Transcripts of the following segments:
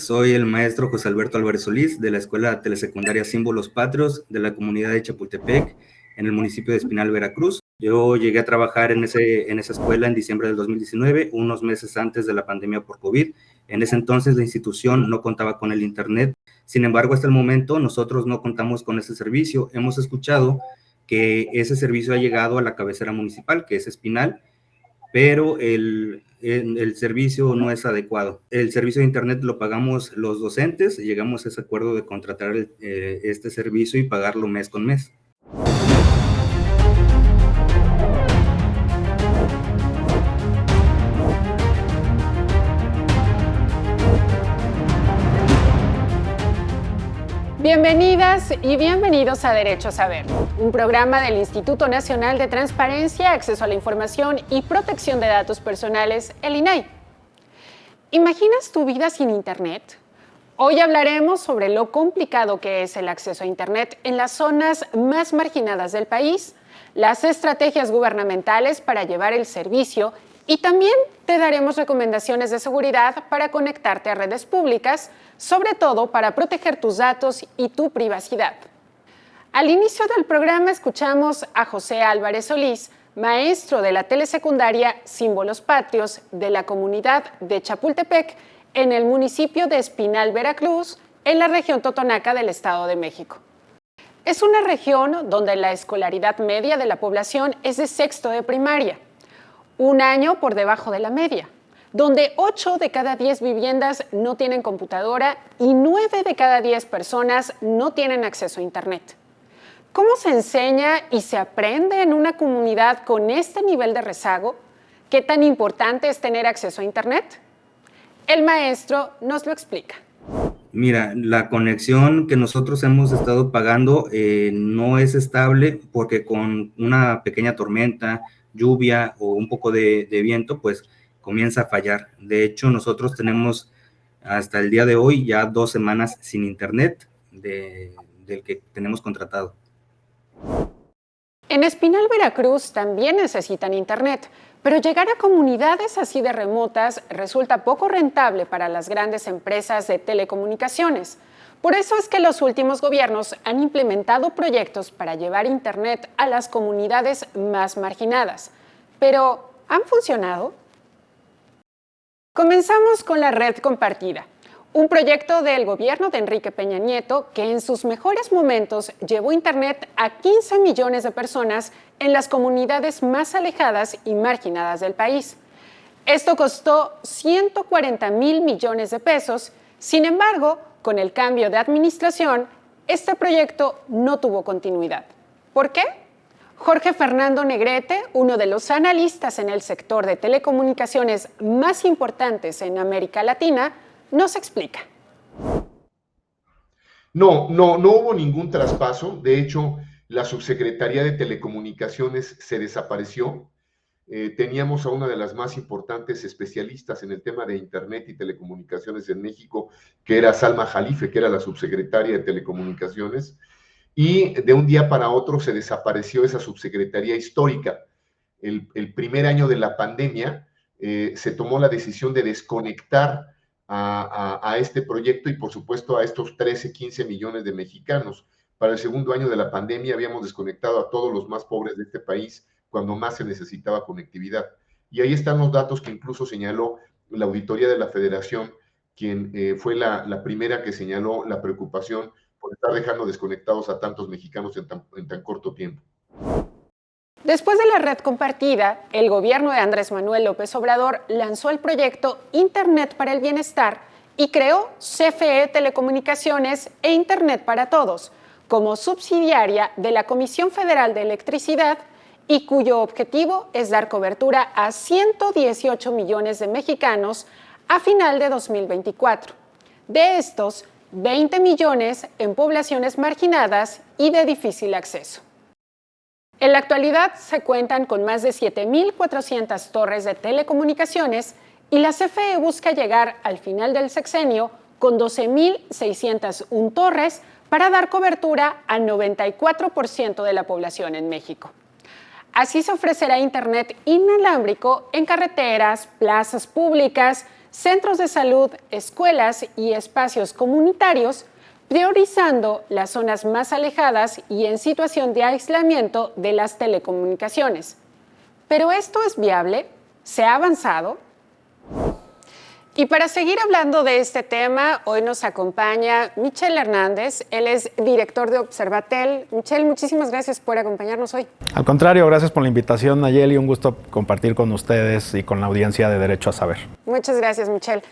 Soy el maestro José Alberto Álvarez Solís de la Escuela Telesecundaria Símbolos Patrios de la comunidad de Chapultepec, en el municipio de Espinal, Veracruz. Yo llegué a trabajar en esa escuela en diciembre del 2019, unos meses antes de la pandemia por COVID. En ese entonces la institución no contaba con el Internet. Sin embargo, hasta el momento nosotros no contamos con ese servicio. Hemos escuchado que ese servicio ha llegado a la cabecera municipal, que es Espinal, pero el servicio no es adecuado. El servicio de Internet lo pagamos los docentes, llegamos a ese acuerdo de contratar este servicio y pagarlo mes con mes. Bienvenidas y bienvenidos a Derecho a Saber, un programa del Instituto Nacional de Transparencia, Acceso a la Información y Protección de Datos Personales, el INAI. ¿Imaginas tu vida sin Internet? Hoy hablaremos sobre lo complicado que es el acceso a Internet en las zonas más marginadas del país, las estrategias gubernamentales para llevar el servicio y también te daremos recomendaciones de seguridad para conectarte a redes públicas, sobre todo para proteger tus datos y tu privacidad. Al inicio del programa escuchamos a José Álvarez Solís, maestro de la telesecundaria Símbolos Patrios de la comunidad de Chapultepec, en el municipio de Espinal, Veracruz, en la región Totonaca del Estado de México. Es una región donde la escolaridad media de la población es de sexto de primaria, un año por debajo de la media, donde 8 de cada 10 viviendas no tienen computadora y 9 de cada 10 personas no tienen acceso a Internet. ¿Cómo se enseña y se aprende en una comunidad con este nivel de rezago? ¿Qué tan importante es tener acceso a Internet? El maestro nos lo explica. Mira, la conexión que nosotros hemos estado pagando no es estable porque con una pequeña tormenta, lluvia o un poco de viento, pues comienza a fallar. De hecho, nosotros tenemos hasta el día de hoy ya 2 semanas sin Internet del que tenemos contratado. En Espinal, Veracruz también necesitan Internet, pero llegar a comunidades así de remotas resulta poco rentable para las grandes empresas de telecomunicaciones. Por eso es que los últimos gobiernos han implementado proyectos para llevar Internet a las comunidades más marginadas. Pero, ¿han funcionado? Comenzamos con la red compartida, un proyecto del gobierno de Enrique Peña Nieto que en sus mejores momentos llevó Internet a 15 millones de personas en las comunidades más alejadas y marginadas del país. Esto costó 140,000 millones de pesos. Sin embargo, con el cambio de administración, este proyecto no tuvo continuidad. ¿Por qué? Jorge Fernando Negrete, uno de los analistas en el sector de telecomunicaciones más importantes en América Latina, nos explica. No hubo ningún traspaso. De hecho, la subsecretaría de Telecomunicaciones se desapareció. Teníamos a una de las más importantes especialistas en el tema de Internet y telecomunicaciones en México, que era Salma Jalife, que era la subsecretaria de Telecomunicaciones, y de un día para otro se desapareció esa subsecretaría histórica. El primer año de la pandemia se tomó la decisión de desconectar a este proyecto y por supuesto a estos 13, 15 millones de mexicanos. Para el segundo año de la pandemia habíamos desconectado a todos los más pobres de este país cuando más se necesitaba conectividad. Y ahí están los datos que incluso señaló la auditoría de la Federación, quien fue la primera que señaló la preocupación por estar dejando desconectados a tantos mexicanos en tan corto tiempo. Después de la red compartida, el gobierno de Andrés Manuel López Obrador lanzó el proyecto Internet para el Bienestar y creó CFE Telecomunicaciones e Internet para Todos, como subsidiaria de la Comisión Federal de Electricidad y cuyo objetivo es dar cobertura a 118 millones de mexicanos a final de 2024. De estos, 20 millones en poblaciones marginadas y de difícil acceso. En la actualidad se cuentan con más de 7,400 torres de telecomunicaciones y la CFE busca llegar al final del sexenio con 12,601 torres para dar cobertura al 94% de la población en México. Así se ofrecerá Internet inalámbrico en carreteras, plazas públicas, centros de salud, escuelas y espacios comunitarios, priorizando las zonas más alejadas y en situación de aislamiento de las telecomunicaciones. ¿Pero esto es viable? ¿Se ha avanzado? Y para seguir hablando de este tema, hoy nos acompaña Michel Hernández. Él es director de Observatel. Michel, muchísimas gracias por acompañarnos hoy. Al contrario, gracias por la invitación, Nayeli. Un gusto compartir con ustedes y con la audiencia de Derecho a Saber. Muchas gracias, Michel.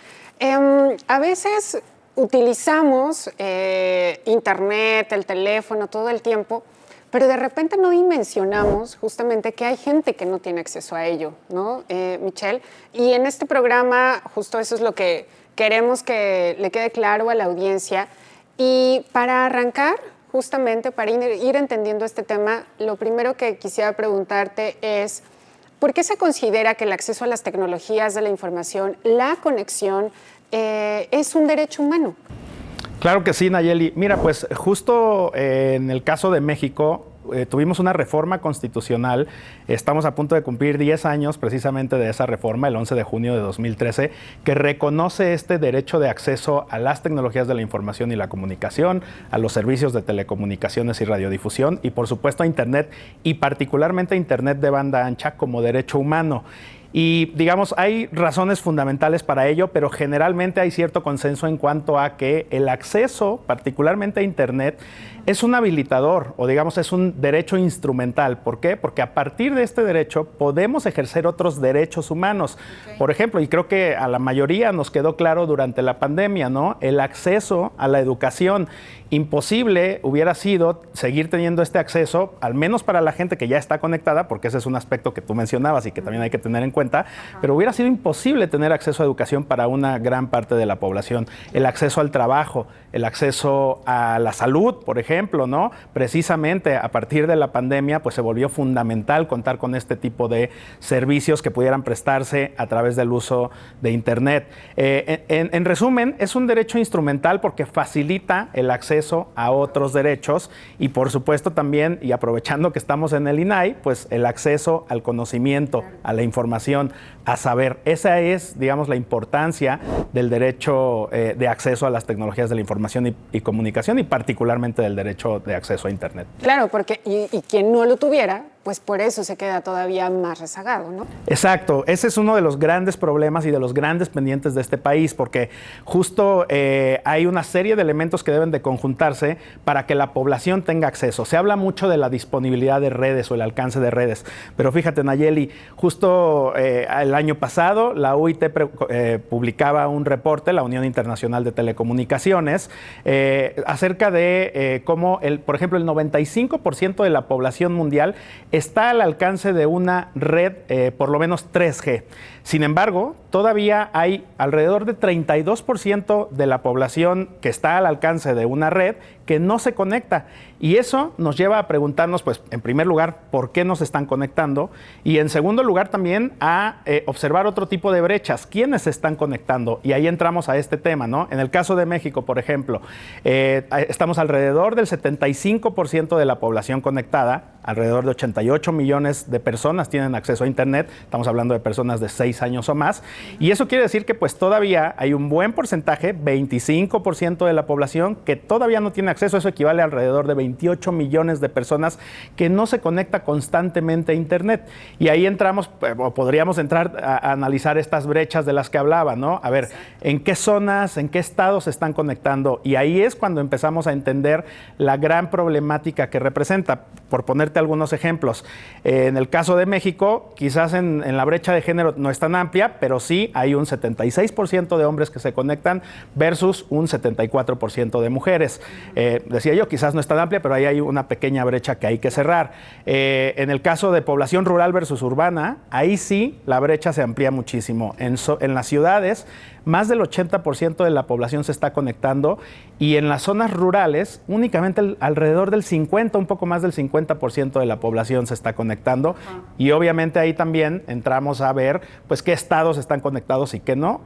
A veces utilizamos internet, el teléfono todo el tiempo, pero de repente no dimensionamos justamente que hay gente que no tiene acceso a ello, ¿no, Michel? Y en este programa justo eso es lo que queremos que le quede claro a la audiencia. Y para arrancar, justamente para ir entendiendo este tema, lo primero que quisiera preguntarte es, ¿por qué se considera que el acceso a las tecnologías de la información, la conexión, es un derecho humano? Claro que sí, Nayeli. Mira, pues justo en el caso de México tuvimos una reforma constitucional. Estamos a punto de cumplir 10 años precisamente de esa reforma, el 11 de junio de 2013, que reconoce este derecho de acceso a las tecnologías de la información y la comunicación, a los servicios de telecomunicaciones y radiodifusión y por supuesto a Internet y particularmente a Internet de banda ancha como derecho humano. Y digamos, hay razones fundamentales para ello, pero generalmente hay cierto consenso en cuanto a que el acceso, particularmente a Internet, es un habilitador o digamos es un derecho instrumental. ¿Por qué? Porque a partir de este derecho podemos ejercer otros derechos humanos. Okay. Por ejemplo, y creo que a la mayoría nos quedó claro durante la pandemia, ¿no? El acceso a la educación. Imposible hubiera sido seguir teniendo este acceso, al menos para la gente que ya está conectada, porque ese es un aspecto que tú mencionabas y que también hay que tener en cuenta, pero hubiera sido imposible tener acceso a educación para una gran parte de la población. El acceso al trabajo, el acceso a la salud, por ejemplo, ¿no? Precisamente a partir de la pandemia, pues se volvió fundamental contar con este tipo de servicios que pudieran prestarse a través del uso de Internet. En resumen, es un derecho instrumental porque facilita el acceso a otros derechos y por supuesto también, y aprovechando que estamos en el INAI, pues el acceso al conocimiento, a la información, a saber. Esa es, digamos, la importancia del derecho de acceso a las tecnologías de la información y comunicación y particularmente del derecho de acceso a Internet. Claro, porque y quien no lo tuviera, pues por eso se queda todavía más rezagado, ¿no? Exacto, ese es uno de los grandes problemas y de los grandes pendientes de este país, porque justo hay una serie de elementos que deben de conjuntarse para que la población tenga acceso. Se habla mucho de la disponibilidad de redes o el alcance de redes, pero fíjate, Nayeli, justo el año pasado la UIT publicaba un reporte, la Unión Internacional de Telecomunicaciones, acerca de cómo, por ejemplo, el 95% de la población mundial está al alcance de una red, por lo menos 3G. Sin embargo, todavía hay alrededor de 32% de la población que está al alcance de una red que no se conecta. Y eso nos lleva a preguntarnos, pues, en primer lugar, ¿por qué no se están conectando? Y en segundo lugar, también a observar otro tipo de brechas. ¿Quiénes se están conectando? Y ahí entramos a este tema, ¿no? En el caso de México, por ejemplo, estamos alrededor del 75% de la población conectada, alrededor de 88 millones de personas tienen acceso a Internet. Estamos hablando de personas de 6 años o más. Y eso quiere decir que, pues, todavía hay un buen porcentaje, 25% de la población, que todavía no tiene acceso. Eso equivale a alrededor de 28 millones de personas que no se conecta constantemente a Internet. Y ahí entramos, o podríamos entrar a analizar estas brechas de las que hablaba, ¿no? A ver, ¿en qué zonas, en qué estados se están conectando? Y ahí es cuando empezamos a entender la gran problemática que representa. Por ponerte algunos ejemplos, en el caso de México, quizás en la brecha de género no es tan amplia, pero sí hay un 76% de hombres que se conectan versus un 74% de mujeres. Decía yo, quizás no es tan amplia, pero ahí hay una pequeña brecha que hay que cerrar. En el caso de población rural versus urbana, ahí sí la brecha se amplía muchísimo. En las ciudades, más del 80% de la población se está conectando y en las zonas rurales, únicamente alrededor del 50, un poco más del 50% de la población se está conectando. Y obviamente ahí también entramos a ver pues qué estados están conectados y qué no.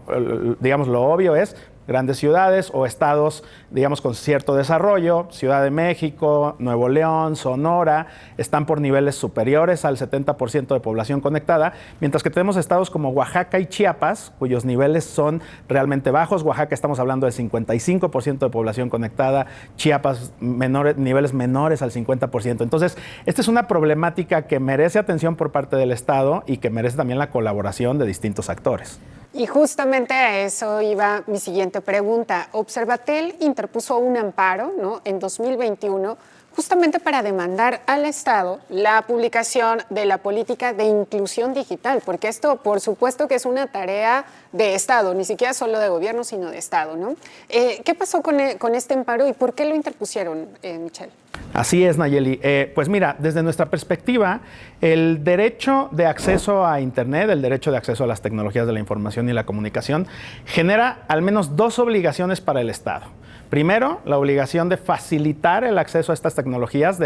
Digamos, lo obvio es grandes ciudades o estados, digamos, con cierto desarrollo, Ciudad de México, Nuevo León, Sonora, están por niveles superiores al 70% de población conectada, mientras que tenemos estados como Oaxaca y Chiapas, cuyos niveles son realmente bajos. Oaxaca estamos hablando de 55% de población conectada, Chiapas niveles menores al 50%. Entonces, esta es una problemática que merece atención por parte del Estado y que merece también la colaboración de distintos actores. Y justamente a eso iba mi siguiente pregunta. Observatel interpuso un amparo, ¿no?, en 2021 justamente para demandar al Estado la publicación de la política de inclusión digital, porque esto, por supuesto, que es una tarea de Estado, ni siquiera solo de gobierno, sino de Estado, ¿no? ¿Qué pasó con este amparo y por qué lo interpusieron, Michelle? Así es, Nayeli. Pues mira, desde nuestra perspectiva, el derecho de acceso a Internet, el derecho de acceso a las tecnologías de la información y la comunicación, genera al menos dos obligaciones para el Estado. Primero, la obligación de facilitar el acceso a estas tecnologías,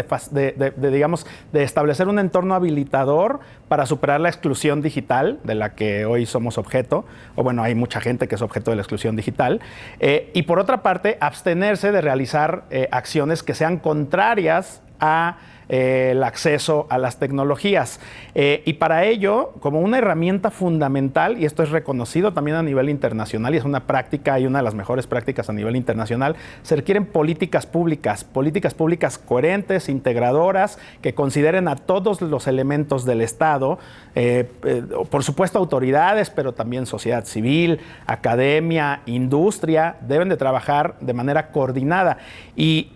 digamos, de establecer un entorno habilitador para superar la exclusión digital de la que hoy somos objeto, o bueno, hay mucha gente que es objeto de la exclusión digital, y por otra parte, abstenerse de realizar acciones que sean contrarias a el acceso a las tecnologías. Y para ello, como una herramienta fundamental, y esto es reconocido también a nivel internacional, y es una práctica y una de las mejores prácticas a nivel internacional, se requieren políticas públicas coherentes, integradoras, que consideren a todos los elementos del Estado, por supuesto autoridades, pero también sociedad civil, academia, industria, deben de trabajar de manera coordinada. Y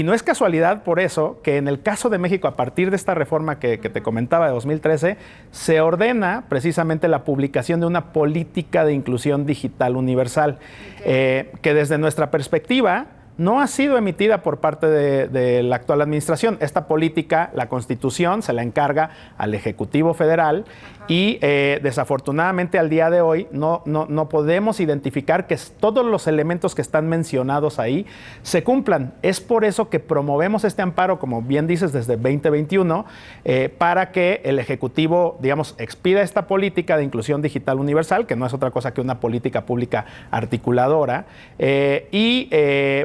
no es casualidad por eso que en el caso de México, a partir de esta reforma que te comentaba de 2013, se ordena precisamente la publicación de una política de inclusión digital universal, que desde nuestra perspectiva no ha sido emitida por parte de la actual administración. Esta política, la Constitución, se la encarga al Ejecutivo Federal. Y desafortunadamente al día de hoy no podemos identificar que todos los elementos que están mencionados ahí se cumplan. Es por eso que promovemos este amparo, como bien dices, desde 2021, para que el Ejecutivo, digamos, expida esta política de inclusión digital universal, que no es otra cosa que una política pública articuladora.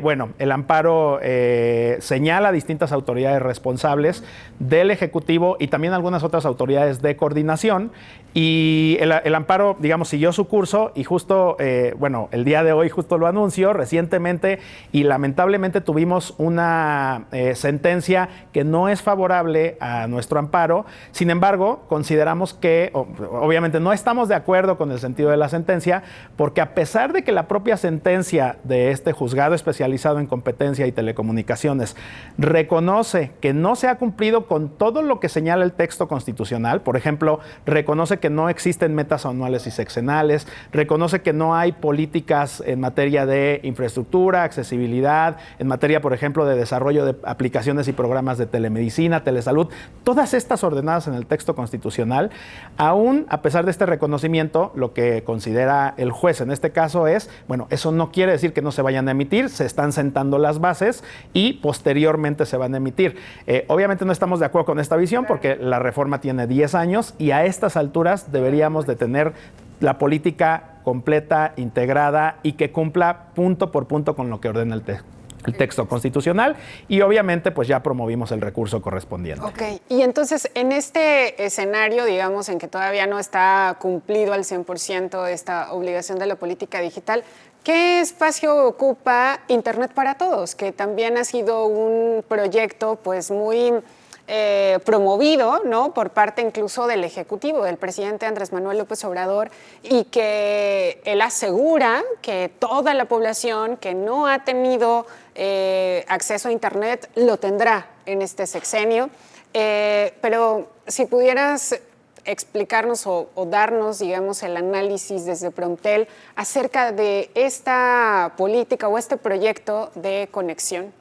Bueno, el amparo señala a distintas autoridades responsables del Ejecutivo y también algunas otras autoridades de coordinación. Y el amparo, digamos, siguió su curso y justo, bueno, el día de hoy justo lo anunció recientemente y lamentablemente tuvimos una sentencia que no es favorable a nuestro amparo. Sin embargo, consideramos que, obviamente no estamos de acuerdo con el sentido de la sentencia, porque a pesar de que la propia sentencia de este juzgado especializado en competencia y telecomunicaciones reconoce que no se ha cumplido con todo lo que señala el texto constitucional, por ejemplo, reconoce que no existen metas anuales y sexenales, reconoce que no hay políticas en materia de infraestructura, accesibilidad, en materia, por ejemplo, de desarrollo de aplicaciones y programas de telemedicina, telesalud, todas estas ordenadas en el texto constitucional. Aún a pesar de este reconocimiento, lo que considera el juez en este caso es, bueno, eso no quiere decir que no se vayan a emitir, se están sentando las bases y posteriormente se van a emitir. Obviamente no estamos de acuerdo con esta visión porque la reforma tiene 10 años y a estas alturas deberíamos de tener la política completa, integrada y que cumpla punto por punto con lo que ordena el texto constitucional y obviamente pues ya promovimos el recurso correspondiente. Ok, y entonces en este escenario, digamos, en que todavía no está cumplido al 100% esta obligación de la política digital, ¿qué espacio ocupa Internet para Todos? Que también ha sido un proyecto pues muy promovido, ¿no?, por parte incluso del Ejecutivo, del presidente Andrés Manuel López Obrador, y que él asegura que toda la población que no ha tenido acceso a Internet lo tendrá en este sexenio. Pero si pudieras explicarnos o darnos, digamos, el análisis desde Promptel acerca de esta política o este proyecto de conexión.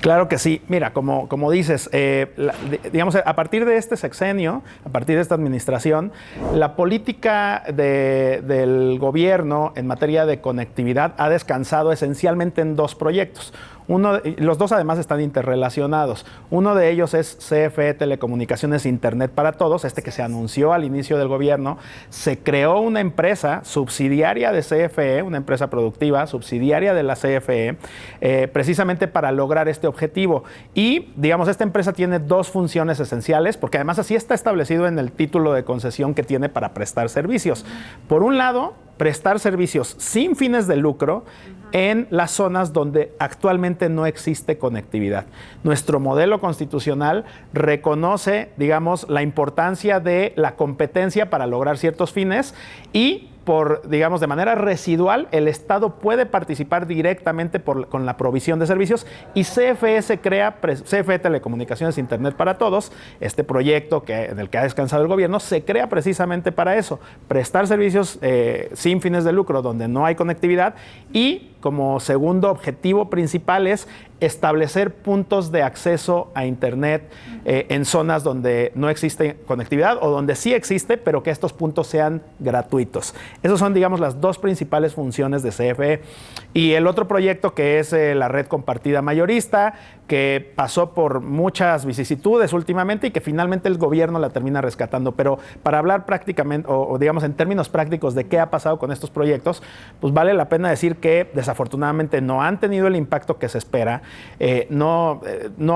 Claro que sí. Mira, como dices, digamos, a partir de este sexenio, a partir de esta administración, la política del gobierno en materia de conectividad ha descansado esencialmente en dos proyectos. Los dos además están interrelacionados. Uno de ellos es CFE Telecomunicaciones Internet para Todos, que se anunció al inicio del gobierno. Se creó una empresa subsidiaria de CFE, una empresa productiva subsidiaria de la CFE, precisamente para lograr este objetivo. Y, digamos, esta empresa tiene dos funciones esenciales, porque además así está establecido en el título de concesión que tiene para prestar servicios. Por un lado, prestar servicios sin fines de lucro en las zonas donde actualmente no existe conectividad. Nuestro modelo constitucional reconoce, digamos, la importancia de la competencia para lograr ciertos fines y digamos, de manera residual, el Estado puede participar directamente con la provisión de servicios y CFE CFE Telecomunicaciones Internet para Todos, este proyecto en el que ha descansado el gobierno, se crea precisamente para eso, prestar servicios sin fines de lucro donde no hay conectividad y como segundo objetivo principal es establecer puntos de acceso a Internet en zonas donde no existe conectividad o donde sí existe, pero que estos puntos sean gratuitos. Esas son, digamos, las dos principales funciones de CFE. Y el otro proyecto que es la red compartida mayorista, que pasó por muchas vicisitudes últimamente y que finalmente el gobierno la termina rescatando. Pero para hablar prácticamente, o digamos en términos prácticos de qué ha pasado con estos proyectos, pues vale la pena decir que desafortunadamente no han tenido el impacto que se espera. No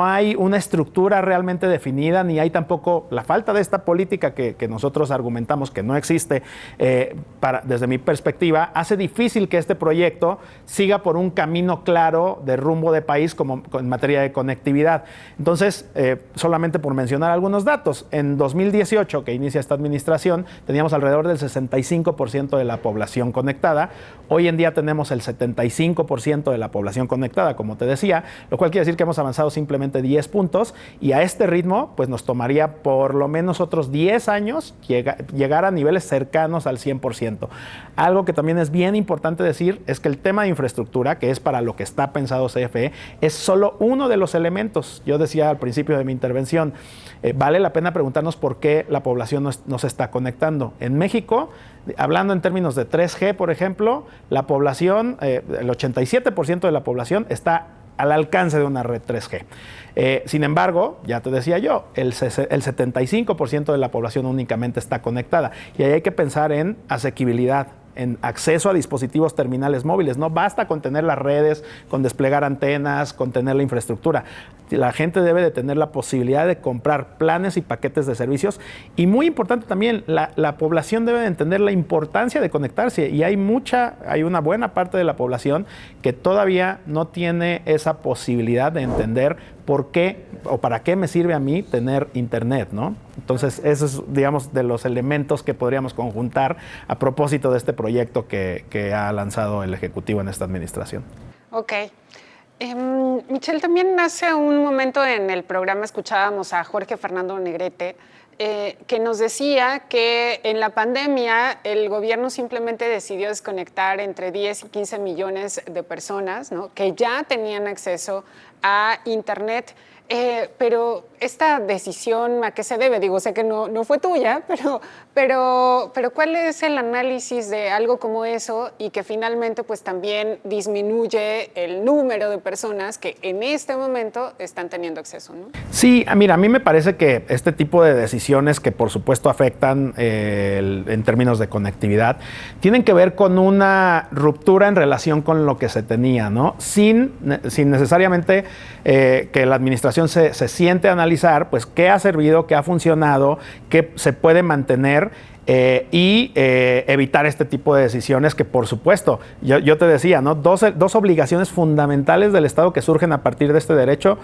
hay una estructura realmente definida, ni hay tampoco la falta de esta política que nosotros argumentamos que no existe, desde mi perspectiva, hace difícil que este proyecto siga por un camino claro de rumbo de país como en materia de conectividad. Entonces, solamente por mencionar algunos datos, en 2018, que inicia esta administración, teníamos alrededor del 65% de la población conectada. Hoy en día tenemos el 75% de la población conectada, como te decía, lo cual quiere decir que hemos avanzado simplemente 10 puntos y a este ritmo pues nos tomaría por lo menos otros 10 años llegar a niveles cercanos al 100%. Algo que también es bien importante decir es que el tema de infraestructura, que es para lo que está pensado CFE, es solo uno de los elementos. Yo decía al principio de mi intervención, vale la pena preguntarnos por qué la población no se está conectando. En México, hablando en términos de 3G, por ejemplo, la población, el 87% de la población está al alcance de una red 3G. Sin embargo, ya te decía yo, el 75% de la población únicamente está conectada y ahí hay que pensar en asequibilidad, en acceso a dispositivos terminales móviles. No basta con tener las redes, con desplegar antenas, con tener la infraestructura. La gente debe de tener la posibilidad de comprar planes y paquetes de servicios y muy importante también, la población debe de entender la importancia de conectarse y hay una buena parte de la población que todavía no tiene esa posibilidad de entender por qué o para qué me sirve a mí tener internet, ¿no? Entonces, eso es, digamos, de los elementos que podríamos conjuntar a propósito de este proyecto que ha lanzado el Ejecutivo en esta administración. Ok. Michelle, también hace un momento en el programa escuchábamos a Jorge Fernando Negrete, que nos decía que en la pandemia el gobierno simplemente decidió desconectar entre 10 y 15 millones de personas, ¿no?, que ya tenían acceso a Internet. Pero esta decisión, ¿a qué se debe? Digo, sé que no fue tuya, pero ¿cuál es el análisis de algo como eso y que finalmente pues también disminuye el número de personas que en este momento están teniendo acceso, ¿no? Sí, mira, a mí me parece que este tipo de decisiones que por supuesto afectan en términos de conectividad, tienen que ver con una ruptura en relación con lo que se tenía, ¿no? Sin necesariamente que la administración se siente a analizar pues qué ha servido, qué ha funcionado, qué se puede mantener y evitar este tipo de decisiones que, por supuesto, yo te decía, ¿no?, dos obligaciones fundamentales del Estado que surgen a partir de este derecho.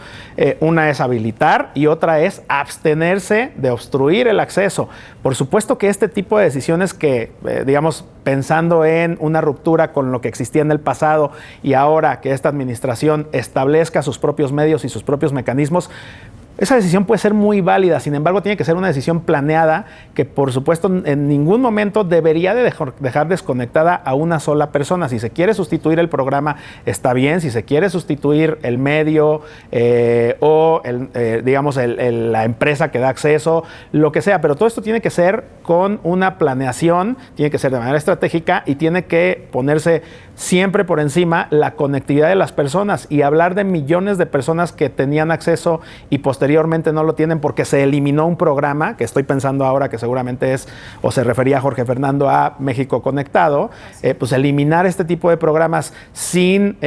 Una es habilitar y otra es abstenerse de obstruir el acceso. Por supuesto que este tipo de decisiones que, digamos, pensando en una ruptura con lo que existía en el pasado y ahora que esta administración establezca sus propios medios y sus propios mecanismos, Esa decisión puede ser muy válida, sin embargo tiene que ser una decisión planeada que por supuesto en ningún momento debería de dejar desconectada a una sola persona. Si se quiere sustituir el programa está bien, si se quiere sustituir el medio o la empresa que da acceso, lo que sea, pero todo esto tiene que ser con una planeación, tiene que ser de manera estratégica y tiene que ponerse siempre por encima la conectividad de las personas y hablar de millones de personas que tenían acceso y posteriormente no lo tienen porque se eliminó un programa, que estoy pensando ahora que seguramente es, o se refería Jorge Fernando a México Conectado, pues eliminar este tipo de programas sin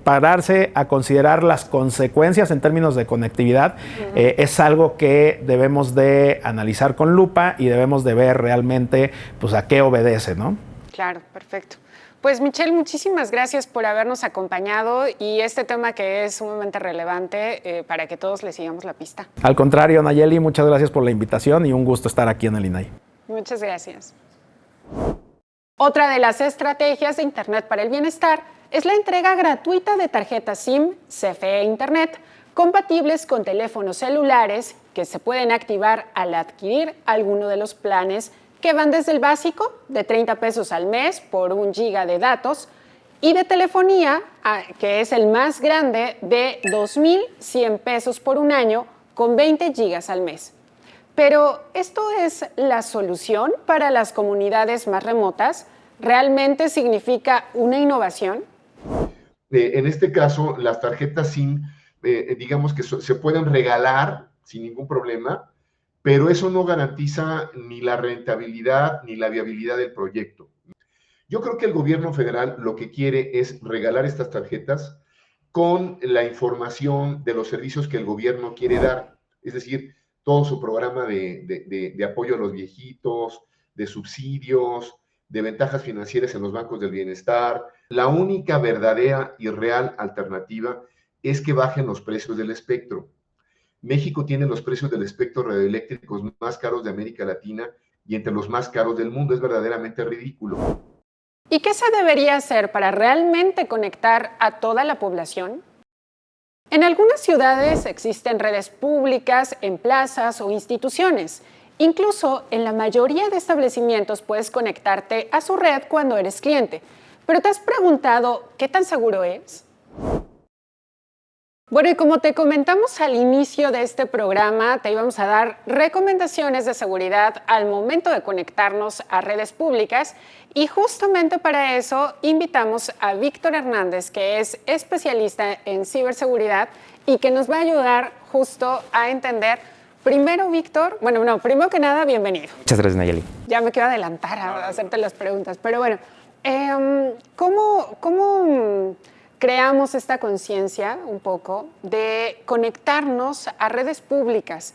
pararse a considerar las consecuencias en términos de conectividad, es algo que debemos de analizar con lupa y debemos de ver realmente pues a qué obedece, ¿no? Claro, perfecto. Pues Michelle, muchísimas gracias por habernos acompañado y este tema que es sumamente relevante para que todos le sigamos la pista. Al contrario, Nayeli, muchas gracias por la invitación y un gusto estar aquí en el INAI. Muchas gracias. Otra de las estrategias de Internet para el Bienestar es la entrega gratuita de tarjetas SIM CFE Internet compatibles con teléfonos celulares que se pueden activar al adquirir alguno de los planes que van desde el básico de 30 pesos al mes por 1 giga de datos y de telefonía, que es el más grande, de 2,100 pesos por 1 año con 20 gigas al mes. Pero, ¿esto es la solución para las comunidades más remotas? ¿Realmente significa una innovación? En este caso, las tarjetas SIM, digamos que se pueden regalar sin ningún problema, pero eso no garantiza ni la rentabilidad ni la viabilidad del proyecto. Yo creo que el gobierno federal lo que quiere es regalar estas tarjetas con la información de los servicios que el gobierno quiere dar, es decir, todo su programa de apoyo a los viejitos, de subsidios, de ventajas financieras en los bancos del bienestar. La única verdadera y real alternativa es que bajen los precios del espectro. México tiene los precios del espectro radioeléctricos más caros de América Latina y entre los más caros del mundo. Es verdaderamente ridículo. ¿Y qué se debería hacer para realmente conectar a toda la población? En algunas ciudades existen redes públicas en plazas o instituciones. Incluso en la mayoría de establecimientos puedes conectarte a su red cuando eres cliente. Pero ¿te has preguntado qué tan seguro es? Bueno, y como te comentamos al inicio de este programa, te íbamos a dar recomendaciones de seguridad al momento de conectarnos a redes públicas y justamente para eso invitamos a Víctor Hernández, que es especialista en ciberseguridad y que nos va a ayudar justo a entender. Primero, Víctor, primero que nada, bienvenido. Muchas gracias, Nayeli. Ya me quiero adelantar a hacerte las preguntas, pero bueno, ¿cómo creamos esta conciencia un poco de conectarnos a redes públicas?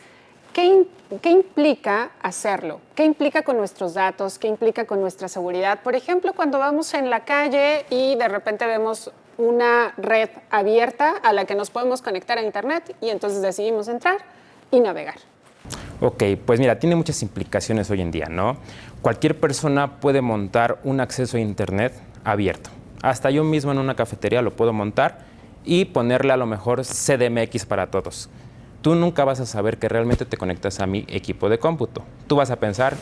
¿Qué implica hacerlo? ¿Qué implica con nuestros datos? ¿Qué implica con nuestra seguridad? Por ejemplo, cuando vamos en la calle y de repente vemos una red abierta a la que nos podemos conectar a Internet y entonces decidimos entrar y navegar. Ok, pues mira, tiene muchas implicaciones hoy en día, ¿no? Cualquier persona puede montar un acceso a Internet abierto. Hasta yo mismo en una cafetería lo puedo montar y ponerle a lo mejor CDMX para todos. Tú nunca vas a saber que realmente te conectas a mi equipo de cómputo. Tú vas a pensar,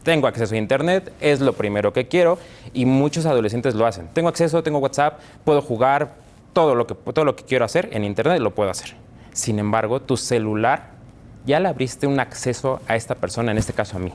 tengo acceso a Internet, es lo primero que quiero, y muchos adolescentes lo hacen. Tengo acceso, tengo WhatsApp, puedo jugar, todo lo que quiero hacer en Internet lo puedo hacer. Sin embargo, tu celular ya le abriste un acceso a esta persona, en este caso a mí.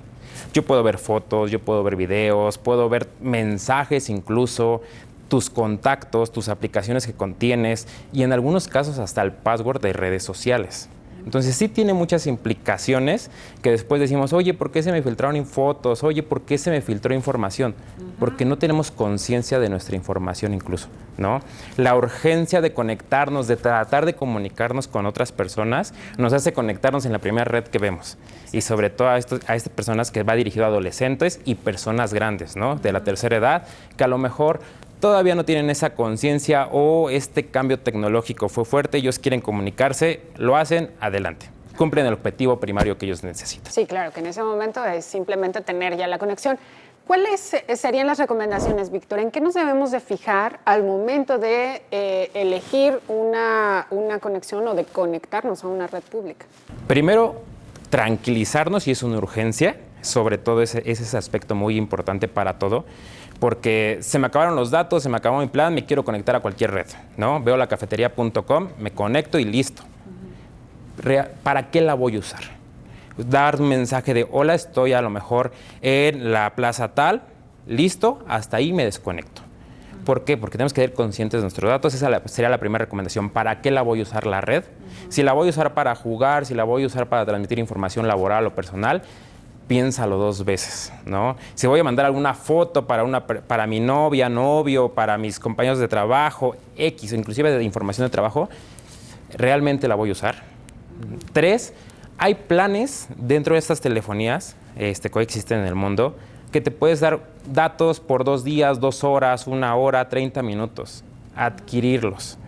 Yo puedo ver fotos, yo puedo ver videos, puedo ver mensajes incluso, tus contactos, tus aplicaciones que contienes y en algunos casos hasta el password de redes sociales. Entonces sí tiene muchas implicaciones que después decimos, oye, ¿por qué se me filtraron fotos? Oye, ¿por qué se me filtró información? Porque no tenemos conciencia de nuestra información incluso, ¿no? La urgencia de conectarnos, de tratar de comunicarnos con otras personas, nos hace conectarnos en la primera red que vemos. Y sobre todo a estas personas que va dirigido a adolescentes y personas grandes, ¿no? De la tercera edad, que a lo mejor todavía no tienen esa conciencia o este cambio tecnológico fue fuerte, ellos quieren comunicarse, lo hacen, adelante. Cumplen el objetivo primario que ellos necesitan. Sí, claro, que en ese momento es simplemente tener ya la conexión. ¿Cuáles serían las recomendaciones, Víctor? ¿En qué nos debemos de fijar al momento de elegir una conexión o de conectarnos a una red pública? Primero, tranquilizarnos si es una urgencia, sobre todo ese es aspecto muy importante para todo, porque se me acabaron los datos, se me acabó mi plan, me quiero conectar a cualquier red, ¿no? Veo lacafeteria.com, me conecto y listo. ¿Para qué la voy a usar? Dar un mensaje de hola, estoy a lo mejor en la plaza tal, listo, hasta ahí me desconecto. ¿Por qué? Porque tenemos que ser conscientes de nuestros datos. Esa sería la primera recomendación. ¿Para qué la voy a usar la red? Si la voy a usar para jugar, si la voy a usar para transmitir información laboral o personal, piénsalo 2 veces, ¿no? Si voy a mandar alguna foto para mi novia, novio, para mis compañeros de trabajo, X, inclusive de información de trabajo, ¿realmente la voy a usar? 3, hay planes dentro de estas telefonías que existen en el mundo que te puedes dar datos por 2 días, 2 horas, 1 hora, 30 minutos. Adquirirlos.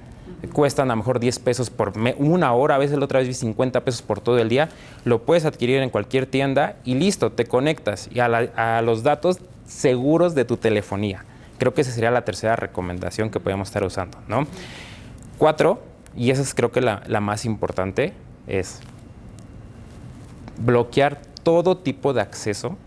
Cuestan a lo mejor 10 pesos por 1 hora, a veces la otra vez vi 50 pesos por todo el día. Lo puedes adquirir en cualquier tienda y listo, te conectas y a los datos seguros de tu telefonía. Creo que esa sería la tercera recomendación que podemos estar usando, ¿no? 4, y esa es creo que la más importante, es bloquear todo tipo de acceso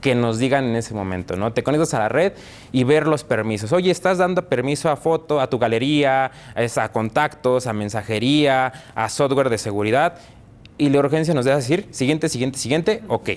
que nos digan en ese momento, ¿no? Te conectas a la red y ver los permisos. Oye, estás dando permiso a foto, a tu galería, a contactos, a mensajería, a software de seguridad, y la urgencia nos deja decir, siguiente, ok.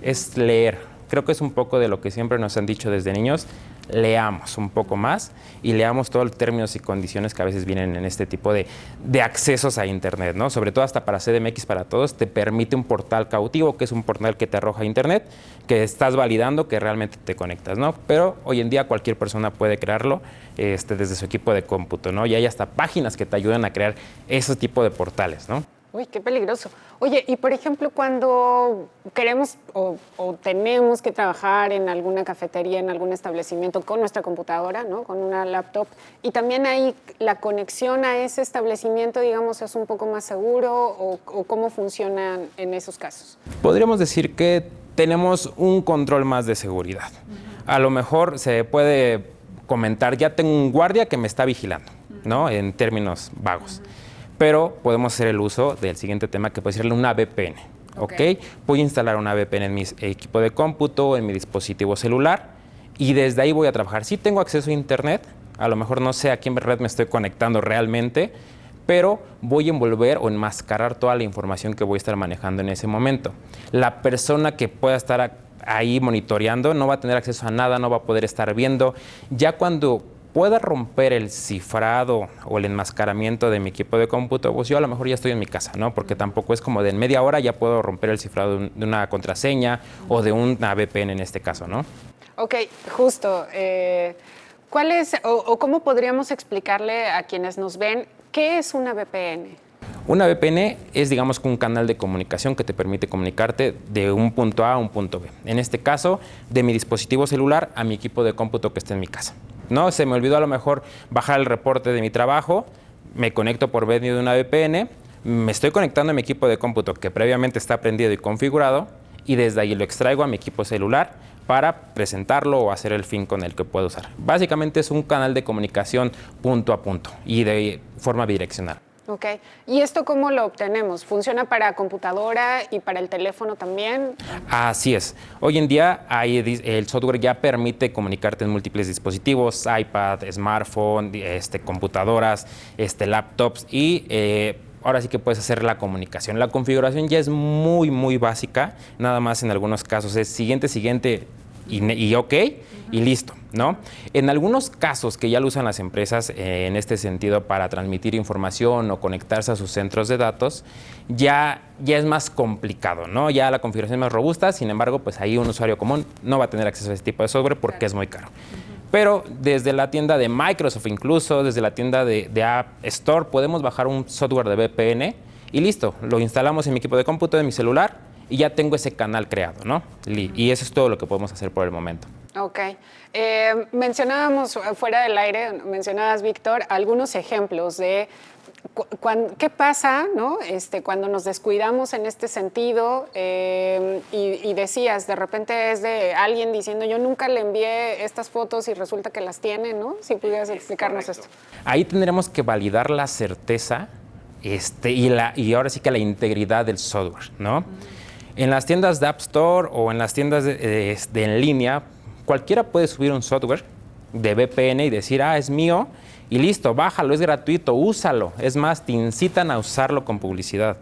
Es leer. Creo que es un poco de lo que siempre nos han dicho desde niños. Leamos un poco más y leamos todos los términos y condiciones que a veces vienen en este tipo de accesos a Internet, ¿no? Sobre todo hasta para CDMX para Todos te permite un portal cautivo, que es un portal que te arroja Internet, que estás validando que realmente te conectas, ¿no? Pero hoy en día cualquier persona puede crearlo desde su equipo de cómputo, ¿no? Y hay hasta páginas que te ayudan a crear ese tipo de portales, ¿no? Uy, qué peligroso. Oye, y por ejemplo, cuando queremos o tenemos que trabajar en alguna cafetería, en algún establecimiento con nuestra computadora, ¿no? Con una laptop, y también ahí la conexión a ese establecimiento, digamos, es un poco más seguro, o cómo funciona en esos casos. Podríamos decir que tenemos un control más de seguridad. A lo mejor se puede comentar, ya tengo un guardia que me está vigilando, ¿no? En términos vagos. Pero podemos hacer el uso del siguiente tema, que puede ser una VPN, ¿ok? Voy a instalar una VPN en mi equipo de cómputo, en mi dispositivo celular, y desde ahí voy a trabajar. Sí tengo acceso a Internet, a lo mejor no sé a qué red me estoy conectando realmente, pero voy a envolver o enmascarar toda la información que voy a estar manejando en ese momento. La persona que pueda estar ahí monitoreando no va a tener acceso a nada, no va a poder estar viendo. Ya cuando pueda romper el cifrado o el enmascaramiento de mi equipo de cómputo, pues yo a lo mejor ya estoy en mi casa, ¿no? Porque tampoco es como de en media hora ya puedo romper el cifrado de una contraseña o de una VPN en este caso, ¿no? Ok, justo. ¿Cuál es o cómo podríamos explicarle a quienes nos ven qué es una VPN? Una VPN es, digamos, un canal de comunicación que te permite comunicarte de un punto A a un punto B. En este caso, de mi dispositivo celular a mi equipo de cómputo que está en mi casa. No, se me olvidó a lo mejor bajar el reporte de mi trabajo, me conecto por medio de una VPN, me estoy conectando a mi equipo de cómputo que previamente está prendido y configurado, y desde ahí lo extraigo a mi equipo celular para presentarlo o hacer el fin con el que puedo usar. Básicamente es un canal de comunicación punto a punto y de forma bidireccional. Ok. ¿Y esto cómo lo obtenemos? ¿Funciona para computadora y para el teléfono también? Así es. Hoy en día el software ya permite comunicarte en múltiples dispositivos, iPad, smartphone, computadoras, laptops, y ahora sí que puedes hacer la comunicación. La configuración ya es muy, muy básica. Nada más en algunos casos es siguiente y ok, y listo, ¿no? En algunos casos que ya lo usan las empresas en este sentido para transmitir información o conectarse a sus centros de datos, ya es más complicado, ¿no? Ya la configuración es más robusta, sin embargo, pues ahí un usuario común no va a tener acceso a ese tipo de software porque es muy caro. Pero desde la tienda de Microsoft, incluso desde la tienda de App Store, podemos bajar un software de VPN y listo, lo instalamos en mi equipo de cómputo, en mi celular, y ya tengo ese canal creado, ¿no? Y eso es todo lo que podemos hacer por el momento. Ok. Mencionábamos fuera del aire, mencionabas, Víctor, algunos ejemplos de qué pasa, ¿no? Cuando nos descuidamos en este sentido y decías, de repente es de alguien diciendo, yo nunca le envié estas fotos y resulta que las tiene, ¿no? Si pudieras explicarnos esto. Ahí tendremos que validar la certeza y ahora sí que la integridad del software, ¿no? En las tiendas de App Store o en las tiendas en línea, cualquiera puede subir un software de VPN y decir, es mío, y listo, bájalo, es gratuito, úsalo. Es más, te incitan a usarlo con publicidad.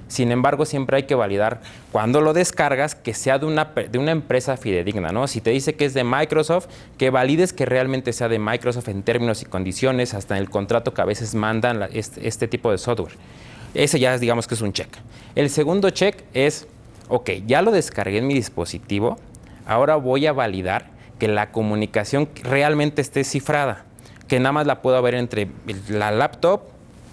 Sin embargo, siempre hay que validar cuando lo descargas que sea de una empresa fidedigna, ¿no? Si te dice que es de Microsoft, que valides que realmente sea de Microsoft en términos y condiciones, hasta en el contrato que a veces mandan este tipo de software. Ese ya digamos que es un check. El segundo check es, ok, ya lo descargué en mi dispositivo, ahora voy a validar que la comunicación realmente esté cifrada, que nada más la puedo ver entre la laptop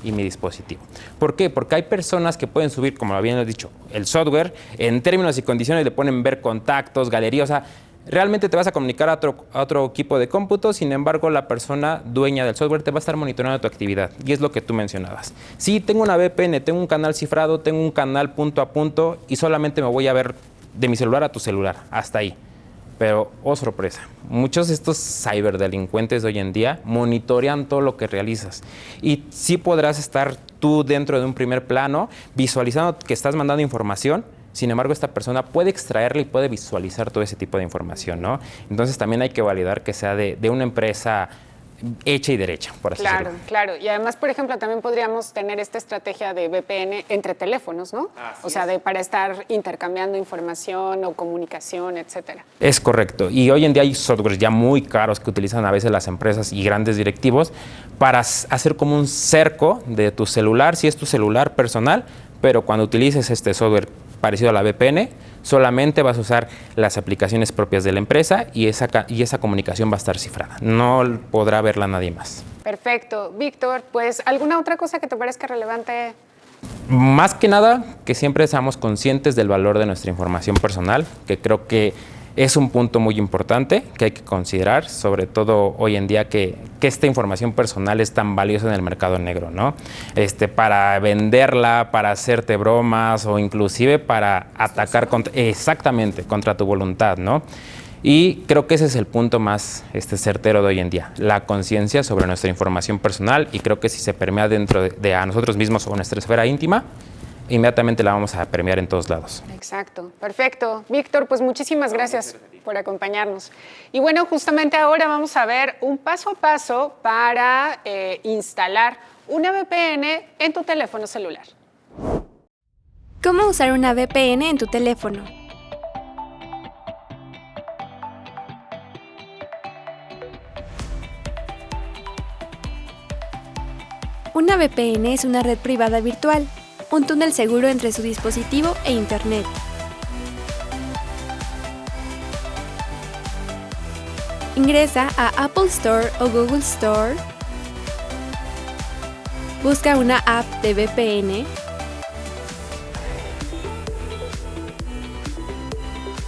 y mi dispositivo. ¿Por qué? Porque hay personas que pueden subir, como lo habían dicho, el software, en términos y condiciones le ponen ver contactos, galerías, o sea, realmente te vas a comunicar a otro equipo de cómputo, sin embargo, la persona dueña del software te va a estar monitoreando tu actividad, y es lo que tú mencionabas. Sí, tengo una VPN, tengo un canal cifrado, tengo un canal punto a punto, y solamente me voy a ver de mi celular a tu celular, hasta ahí. Pero, oh sorpresa, muchos de estos ciberdelincuentes de hoy en día monitorean todo lo que realizas. Y sí podrás estar tú dentro de un primer plano, visualizando que estás mandando información, sin embargo, esta persona puede extraerla y puede visualizar todo ese tipo de información, ¿no? Entonces, también hay que validar que sea de una empresa hecha y derecha, por así decirlo. Claro. Y además, por ejemplo, también podríamos tener esta estrategia de VPN entre teléfonos, ¿no? O sea, para estar intercambiando información o comunicación, etcétera. Es correcto. Y hoy en día hay softwares ya muy caros que utilizan a veces las empresas y grandes directivos para hacer como un cerco de tu celular, si es tu celular personal, pero cuando utilices este software parecido a la VPN, solamente vas a usar las aplicaciones propias de la empresa y esa comunicación va a estar cifrada. No podrá verla nadie más. Perfecto. Víctor, pues, ¿alguna otra cosa que te parezca relevante? Más que nada, que siempre seamos conscientes del valor de nuestra información personal, que creo que es un punto muy importante que hay que considerar, sobre todo hoy en día que esta información personal es tan valiosa en el mercado negro, ¿no? Para venderla, para hacerte bromas o inclusive para atacar contra tu voluntad, ¿no? Y creo que ese es el punto más certero de hoy en día, la conciencia sobre nuestra información personal, y creo que si se permea dentro de a nosotros mismos o nuestra esfera íntima, inmediatamente la vamos a permear en todos lados. Exacto, perfecto. Víctor, pues muchísimas gracias por acompañarnos. Y bueno, justamente ahora vamos a ver un paso a paso para instalar una VPN en tu teléfono celular. ¿Cómo usar una VPN en tu teléfono? Una VPN es una red privada virtual, un túnel seguro entre su dispositivo e Internet. Ingresa a Apple Store o Google Store. Busca una app de VPN.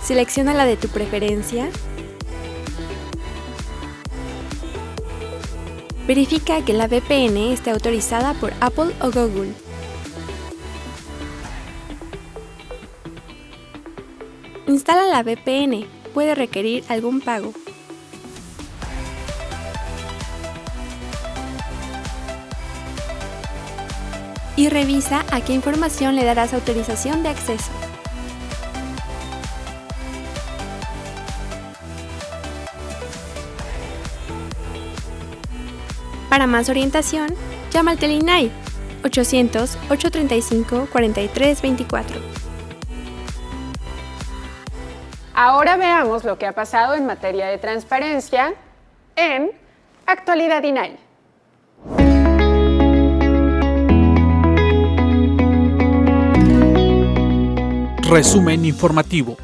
Selecciona la de tu preferencia. Verifica que la VPN esté autorizada por Apple o Google. Instala la VPN. Puede requerir algún pago. Y revisa a qué información le darás autorización de acceso. Para más orientación, llama al Telinai 800-835-4324. Ahora veamos lo que ha pasado en materia de transparencia en Actualidad INAI. Resumen informativo.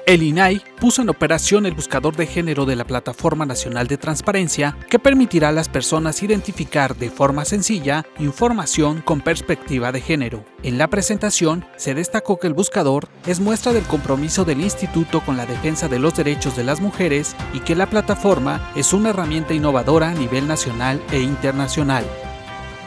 El INAI puso en operación el buscador de género de la Plataforma Nacional de Transparencia, que permitirá a las personas identificar de forma sencilla información con perspectiva de género. En la presentación se destacó que el buscador es muestra del compromiso del instituto con la defensa de los derechos de las mujeres y que la plataforma es una herramienta innovadora a nivel nacional e internacional.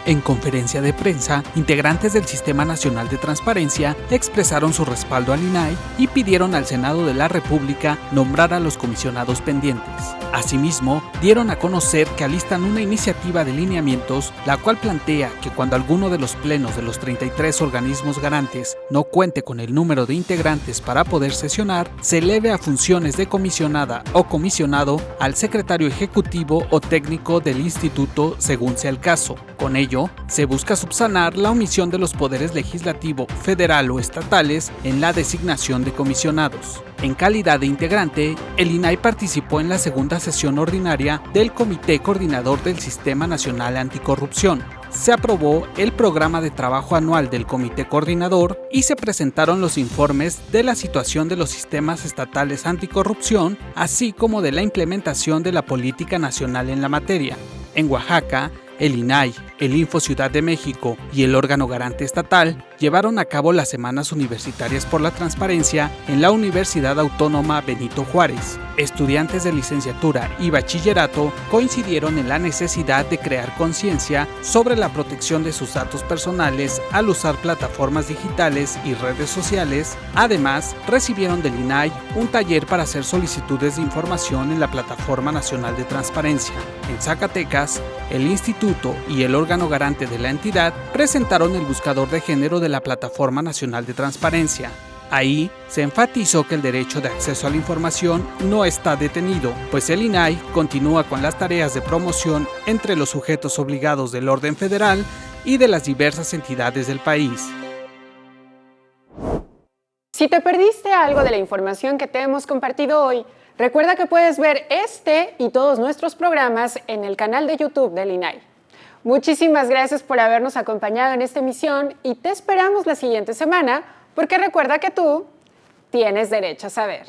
En conferencia de prensa, integrantes del Sistema Nacional de Transparencia expresaron su respaldo al INAI y pidieron al Senado de la República nombrar a los comisionados pendientes. Asimismo, dieron a conocer que alistan una iniciativa de lineamientos, la cual plantea que cuando alguno de los plenos de los 33 organismos garantes no cuente con el número de integrantes para poder sesionar, se eleve a funciones de comisionada o comisionado al secretario ejecutivo o técnico del instituto según sea el caso. Con ello, se busca subsanar la omisión de los poderes legislativo, federal o estatales en la designación de comisionados. En calidad de integrante, el INAI participó en la segunda sesión ordinaria del Comité Coordinador del Sistema Nacional Anticorrupción. Se aprobó el programa de trabajo anual del Comité Coordinador y se presentaron los informes de la situación de los sistemas estatales anticorrupción, así como de la implementación de la política nacional en la materia. En Oaxaca, el INAI, el Info Ciudad de México y el órgano garante estatal llevaron a cabo las Semanas Universitarias por la Transparencia en la Universidad Autónoma Benito Juárez. Estudiantes de licenciatura y bachillerato coincidieron en la necesidad de crear conciencia sobre la protección de sus datos personales al usar plataformas digitales y redes sociales. Además, recibieron del INAI un taller para hacer solicitudes de información en la Plataforma Nacional de Transparencia. En Zacatecas, el instituto y el órgano garante de la entidad presentaron el buscador de género de la Plataforma Nacional de Transparencia. Ahí se enfatizó que el derecho de acceso a la información no está detenido, pues el INAI continúa con las tareas de promoción entre los sujetos obligados del orden federal y de las diversas entidades del país. Si te perdiste algo de la información que te hemos compartido hoy, recuerda que puedes ver este y todos nuestros programas en el canal de YouTube del INAI. Muchísimas gracias por habernos acompañado en esta emisión y te esperamos la siguiente semana, porque recuerda que tú tienes derecho a saber.